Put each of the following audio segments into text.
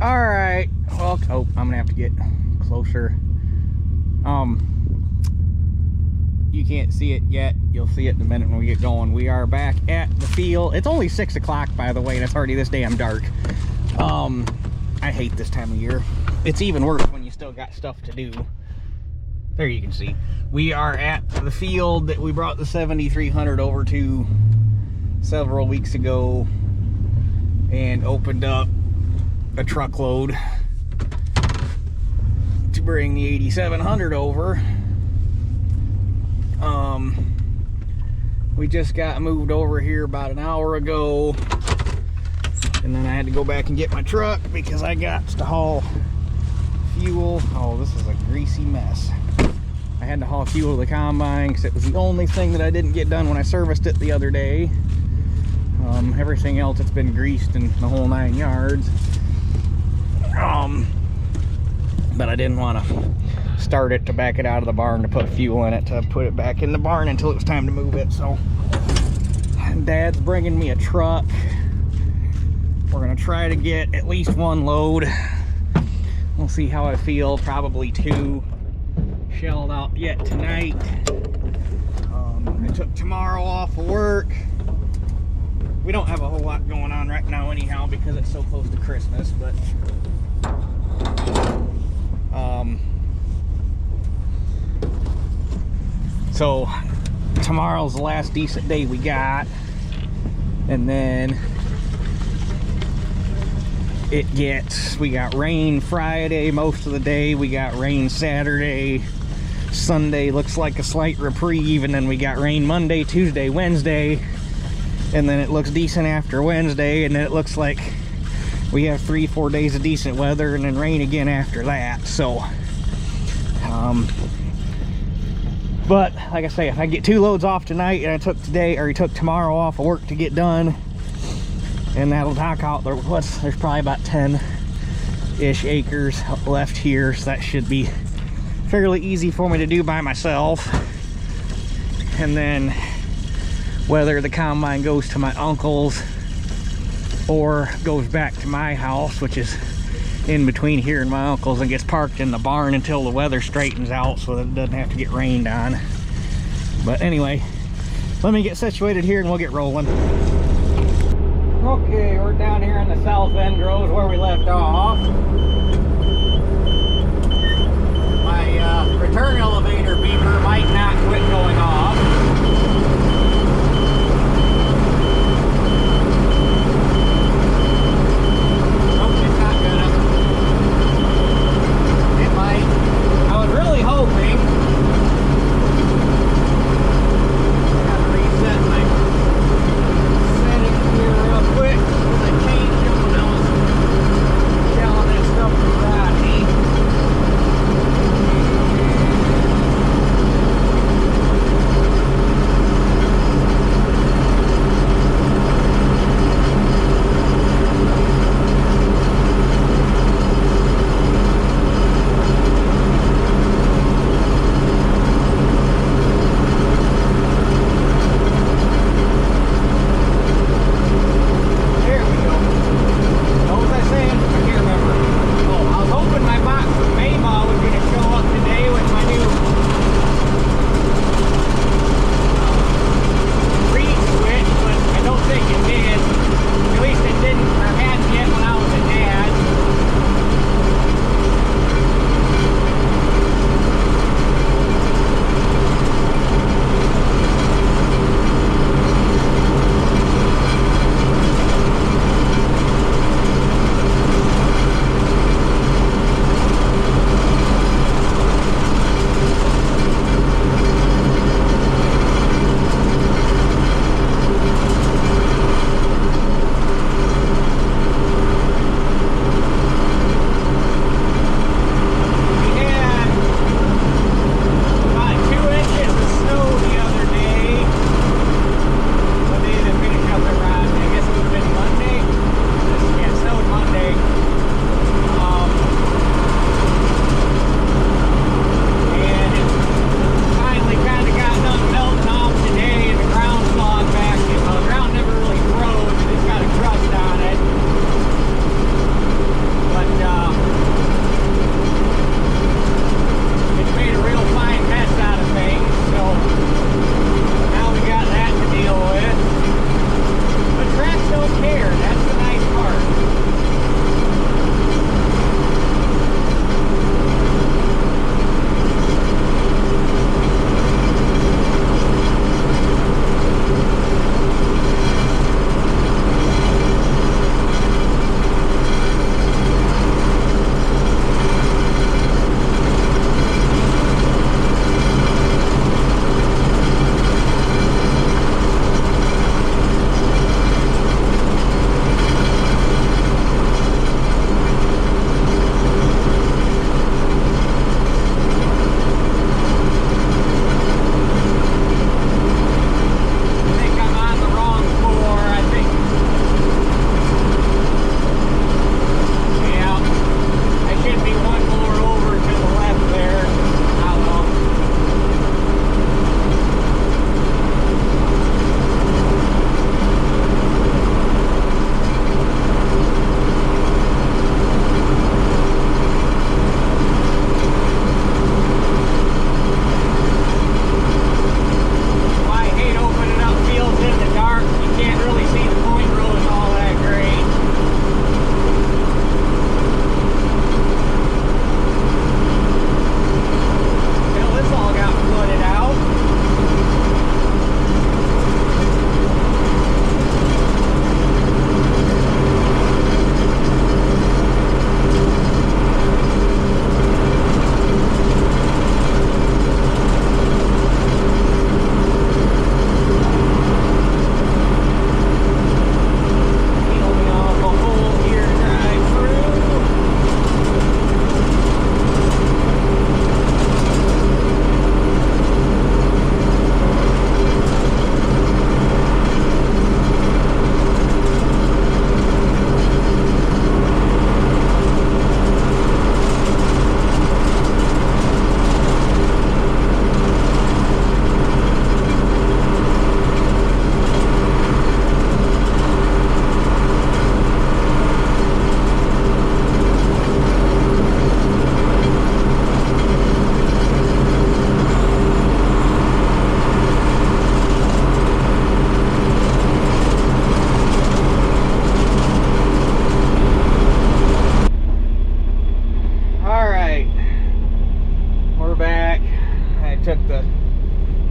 All right. Well, oh, I'm gonna have to get closer. You can't see it yet. You'll see it in a minute when we get going. We are back at the field. It's only 6 o'clock, by the way, and it's already this damn dark. I hate this time of year. It's even worse when you still got stuff to do. There you can see. We are at the field that we brought the 7300 over to several weeks ago and opened up a truckload to bring the 8700 over. We just got moved over here about an hour ago, and then I had to go back and get my truck because I got to haul fuel. Oh, this is a greasy mess. I had to haul fuel to the combine because it was the only thing that I didn't get done when I serviced it the other day. Everything else, it's been greased in the whole 9 yards. But I didn't want to start it to back it out of the barn to put fuel in it to put it back in the barn until it was time to move it. So Dad's bringing me a truck. We're gonna try to get at least one load. We'll see how I feel. Probably 2 shelled out yet tonight. I took tomorrow off of work. We don't have a whole lot going on right now anyhow because it's so close to Christmas, but so tomorrow's the last decent day we got, and then we got rain Friday most of the day, we got rain Saturday, Sunday looks like a slight reprieve, and then we got rain Monday, Tuesday, Wednesday, and then it looks decent after Wednesday, and then it looks like we have 3-4 days of decent weather and then rain again after that. So but like I say, if I get 2 loads off tonight and I took tomorrow off of work to get done, and that'll knock out there's probably about 10-ish acres left here, so that should be fairly easy for me to do by myself. And then whether the combine goes to my uncle's or goes back to my house, which is in between here and my uncle's, and gets parked in the barn until the weather straightens out so that it doesn't have to get rained on. But anyway, let me get situated here and we'll get rolling. Okay, we're down here in the south end rows where we left off. My return elevator beeper might not quit going off.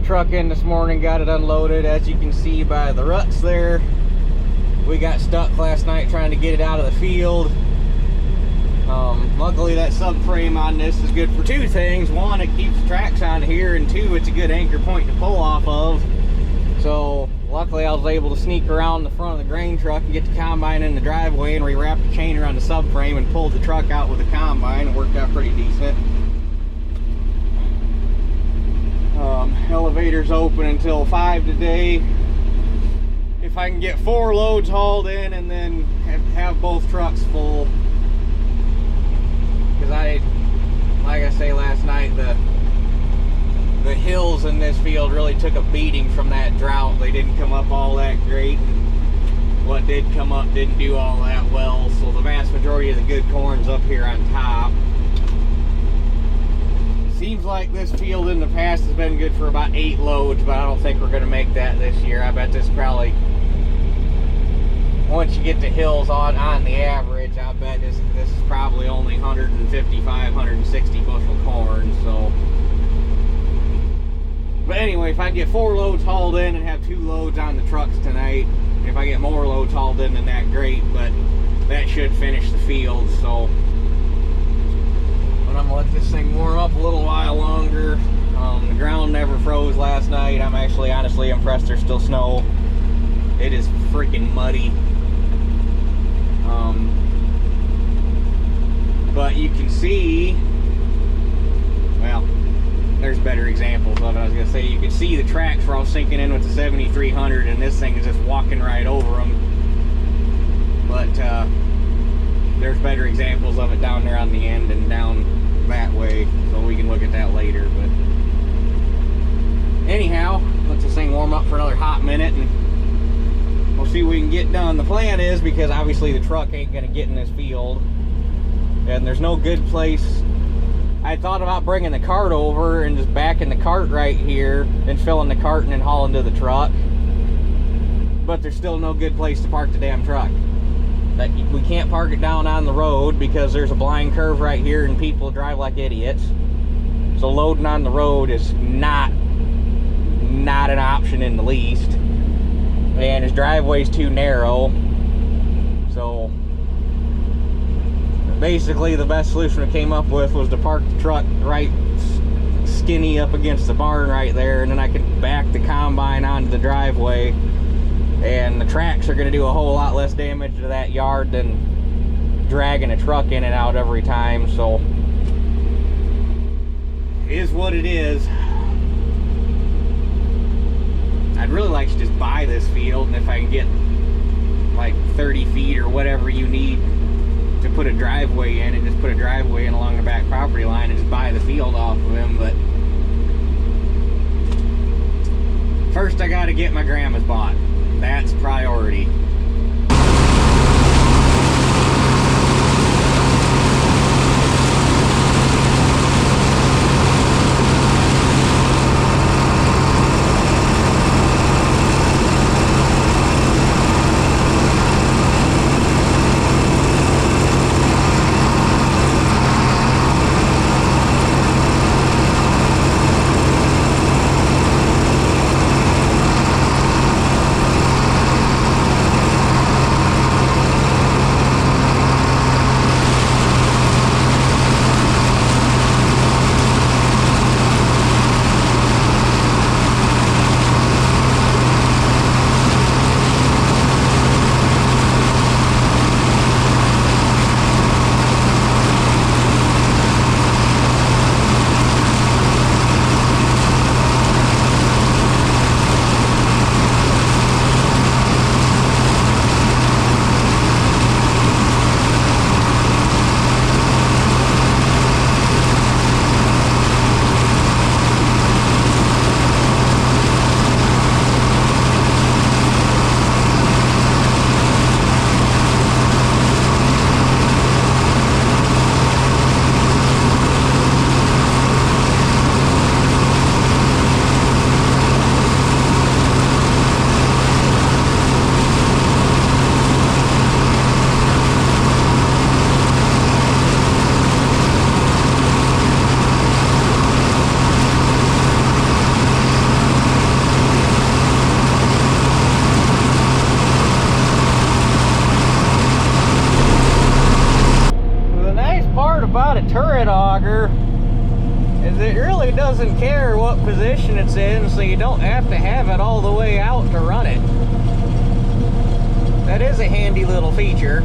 truck in this morning, got it unloaded. As you can see by the ruts there, we got stuck last night trying to get it out of the field. Luckily that subframe on this is good for two things. One, it keeps the tracks on here, and two, it's a good anchor point to pull off of. So luckily I was able to sneak around the front of the grain truck and get the combine in the driveway, and we wrapped the chain around the subframe and pulled the truck out with the combine. It worked out pretty decent. Elevator's open until 5 today. If I can get 4 loads hauled in and then have both trucks full, because like I say last night, the hills in this field really took a beating from that drought. They didn't come up all that great, and what did come up didn't do all that well, so the vast majority of the good corn's up here on top. Seems like this field in the past has been good for about 8 loads, but I don't think we're going to make that this year. I bet this probably, once you get to hills on the average, I bet this is probably only 155, 160 bushel corn. So, but anyway, if I get 4 loads hauled in and have 2 loads on the trucks tonight, if I get more loads hauled in than that, great, but that should finish the field. So I'm gonna let this thing warm up a little while longer. The ground never froze last night. I'm actually honestly impressed there's still snow. It is freaking muddy. But you can see, well, there's better examples of it. I was gonna say, you can see the tracks where I was sinking in with the 7300, and this thing is just walking right over them. But there's better examples of it down there on the end and down that way, so we can look at that later. But anyhow, let this thing warm up for another hot minute and we'll see what we can get done. The plan is, because obviously the truck ain't gonna get in this field and there's no good place. I thought about bringing the cart over and just backing the cart right here and filling the cart and then hauling to the truck, but there's still no good place to park the damn truck. We can't park it down on the road because there's a blind curve right here and people drive like idiots. So loading on the road is not an option in the least. And his driveway's too narrow. So basically the best solution we came up with was to park the truck right skinny up against the barn right there, and then I could back the combine onto the driveway. And the tracks are going to do a whole lot less damage to that yard than dragging a truck in and out every time. So it is what it is. I'd really like to just buy this field, and if I can get like 30 feet or whatever you need to put a driveway in, and just put a driveway in along the back property line and just buy the field off of him. But first I got to get my grandma's bought. That's priority. position it's in, so you don't have to have it all the way out to run it. That is a handy little feature.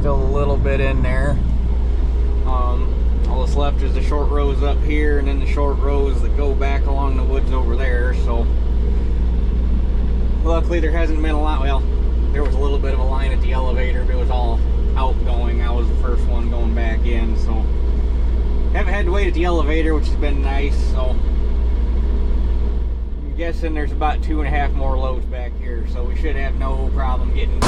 still a little bit in there. All that's left is the short rows up here, and then the short rows that go back along the woods over there. So luckily there hasn't been a lot. Well, there was a little bit of a line at the elevator, but it was all outgoing. I was the first one going back in, so haven't had to wait at the elevator, which has been nice. So I'm guessing there's about 2.5 more loads back here, so we should have no problem getting.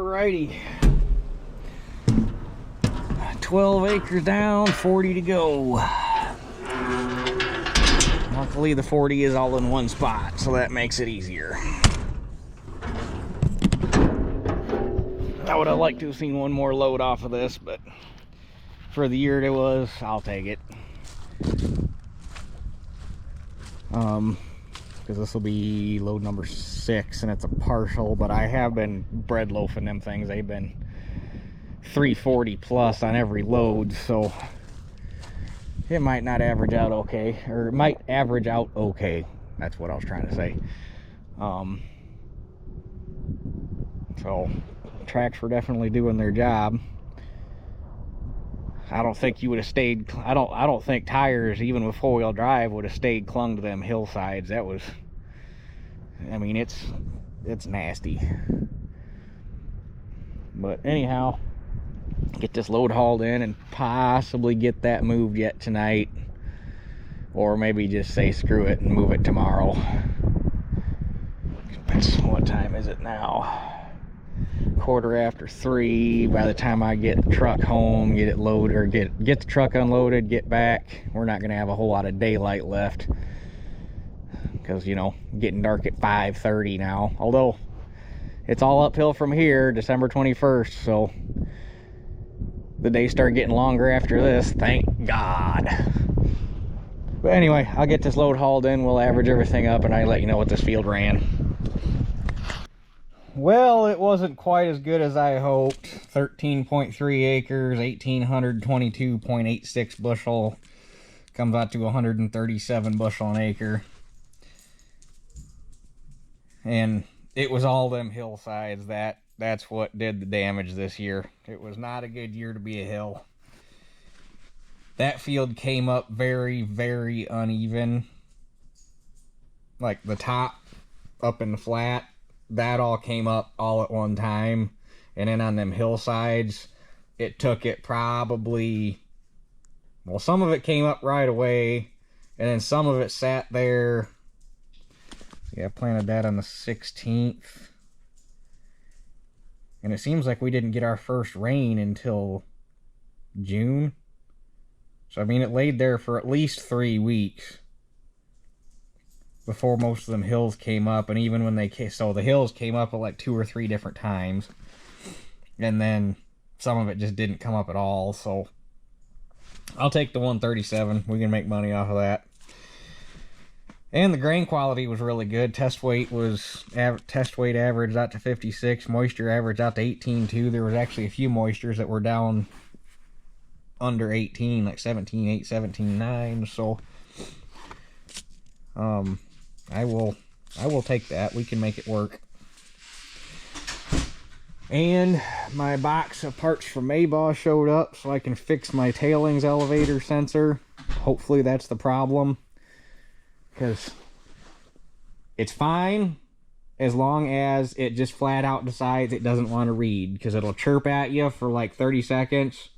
Alrighty. 12 acres down, 40 to go. Luckily the 40 is all in one spot, so that makes it easier. I would have liked to have seen one more load off of this, but for the year it was, I'll take it. Because this will be load number 6 and it's a partial, but I have been bread loafing them things. They've been 340 plus on every load, so it might not average out okay, or it might average out okay. That's what I was trying to say. So tracks were definitely doing their job. I don't think you would have stayed. I don't think tires, even with 4-wheel drive, would have stayed clung to them hillsides. That was, I mean, it's nasty. But anyhow, get this load hauled in and possibly get that moved yet tonight, or maybe just say screw it and move it tomorrow. What time is it now? 3:15. By the time I get the truck home, get it loaded, or get the truck unloaded, get back, we're not gonna have a whole lot of daylight left, because, you know, getting dark at 5:30 now, although it's all uphill from here, December 21st, so the days start getting longer after this, thank God. But anyway, I'll get this load hauled in, we'll average everything up, and I'll let you know what this field ran. Well, it wasn't quite as good as I hoped. 13.3 acres, 1,822.86 bushel. Comes out to 137 bushel an acre. And it was all them hillsides. That's what did the damage this year. It was not a good year to be a hill. That field came up very, very uneven. Like the top up in the flat, that all came up all at one time, and then on them hillsides it took it probably, well, some of it came up right away, and then some of it sat there. Yeah, I planted that on the 16th, and it seems like we didn't get our first rain until June, so I mean it laid there for at least 3 weeks before most of them hills came up. And even when they came, so the hills came up at like 2 or 3 different times, and then some of it just didn't come up at all. So I'll take the 137. We can make money off of that. And the grain quality was really good. Test weight averaged out to 56. Moisture averaged out to 18.2. There was actually a few moistures that were down under 18, like 17.8, 17.9. So I will take that. We can make it work. And my box of parts from Maybach showed up, so I can fix my tailings elevator sensor. Hopefully that's the problem, because it's fine as long as it just flat out decides it doesn't want to read, because it'll chirp at you for like 30 seconds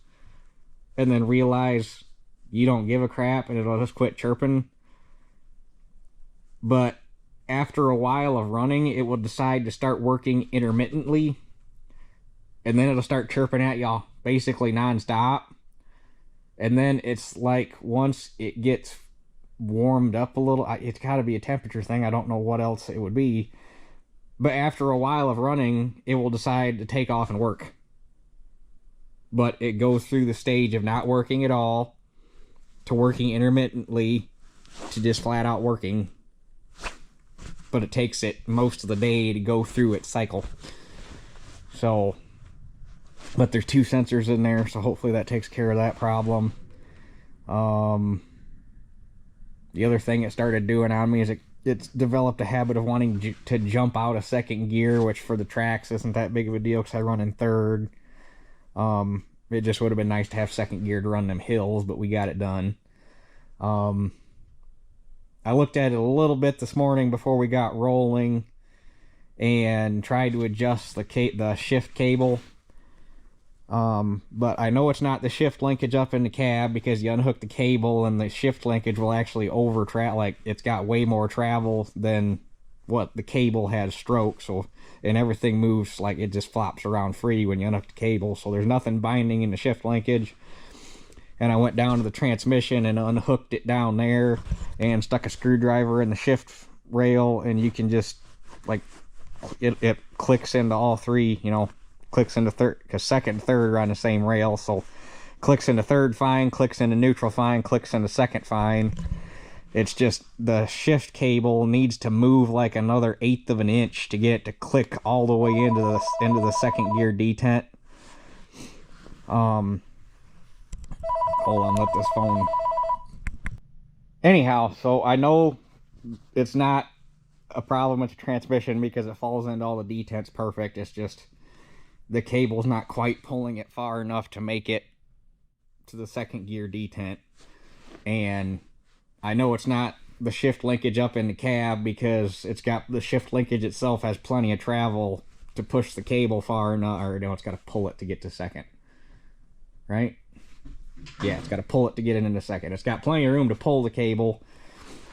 and then realize you don't give a crap, and it'll just quit chirping. But after a while of running, it will decide to start working intermittently, and then it'll start chirping at y'all basically non-stop. And then it's like, once it gets warmed up a little, it's got to be a temperature thing, I don't know what else it would be, but after a while of running, it will decide to take off and work. But it goes through the stage of not working at all, to working intermittently, to just flat out working. But it takes it most of the day to go through its cycle. So, but there's 2 sensors in there, so hopefully that takes care of that problem. The other thing it started doing on me is it's developed a habit of wanting to jump out a second gear, which for the tracks isn't that big of a deal because I run in third. It just would have been nice to have second gear to run them hills, but we got it done. I looked at it a little bit this morning before we got rolling and tried to adjust the shift cable. But I know it's not the shift linkage up in the cab, because you unhook the cable and the shift linkage will actually like it's got way more travel than what the cable has stroke, so, and everything moves like it just flops around free when you unhook the cable, so there's nothing binding in the shift linkage. And I went down to the transmission and unhooked it down there and stuck a screwdriver in the shift rail, and you can just like it clicks into all three, you know, clicks into third, because second and third are on the same rail, so clicks into third fine, clicks into neutral fine, clicks into second fine. It's just the shift cable needs to move like another 1/8 of an inch to get it to click all the way into the second gear detent. Hold on, let this phone. Anyhow, so I know it's not a problem with the transmission because it falls into all the detents perfect. It's just the cable's not quite pulling it far enough to make it to the second gear detent. And I know it's not the shift linkage up in the cab because it's got the shift linkage itself has plenty of travel to push the cable far enough, or no, it's got to pull it to get to second, right? Yeah, it's got to pull it to get it into second. It's got plenty of room to pull the cable.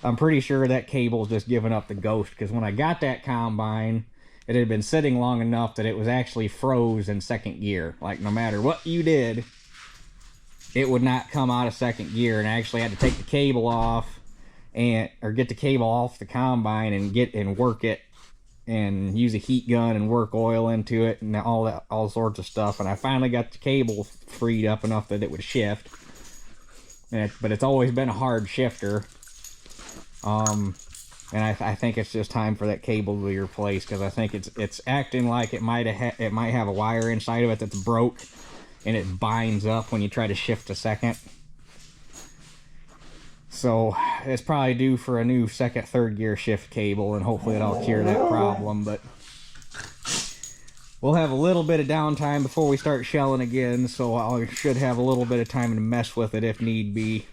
I'm pretty sure that cable's just giving up the ghost, because when I got that combine, it had been sitting long enough that it was actually froze in second gear. Like, no matter what you did, it would not come out of second gear, and I actually had to take the cable off or get the cable off the combine and work it and use a heat gun and work oil into it and all sorts of stuff. And I finally got the cable freed up enough that it would shift. But it's always been a hard shifter. And I think it's just time for that cable to be replaced, because I think it's acting like it might have a wire inside of it that's broke, and it binds up when you try to shift to second. So it's probably due for a new second, third gear shift cable, and hopefully it'll cure that problem. But we'll have a little bit of downtime before we start shelling again, so I should have a little bit of time to mess with it if need be.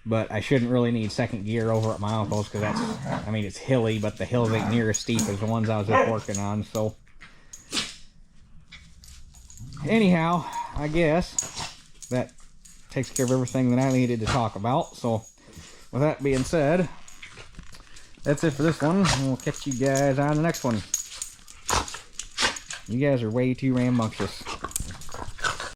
But I shouldn't really need second gear over at my uncle's, because that's, I mean, it's hilly, but the hills ain't near as steep as the ones I was just working on. So anyhow, I guess that takes care of everything that I needed to talk about. So with that being said, that's it for this one, and we'll catch you guys on the next one. You guys are way too rambunctious.